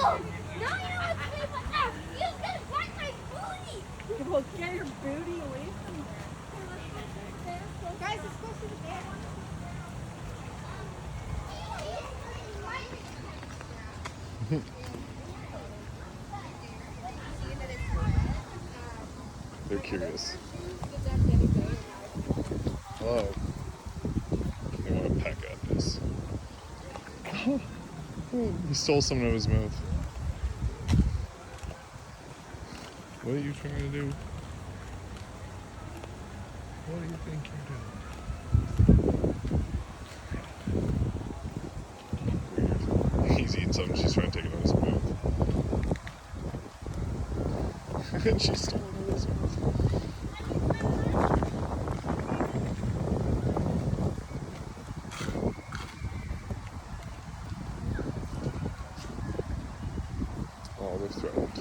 No, you don't have to play with that. You're gonna bite my booty. Well, get your booty away from there. Guys, let's go see the bear. They're curious. Oh. They want to peck at this. Oh, he stole some of his mouth. What are you trying to do? What do you think you're doing? He's eating something. She's trying to take it out of his mouth. And she stole it out of his mouth. Oh, they're threatened.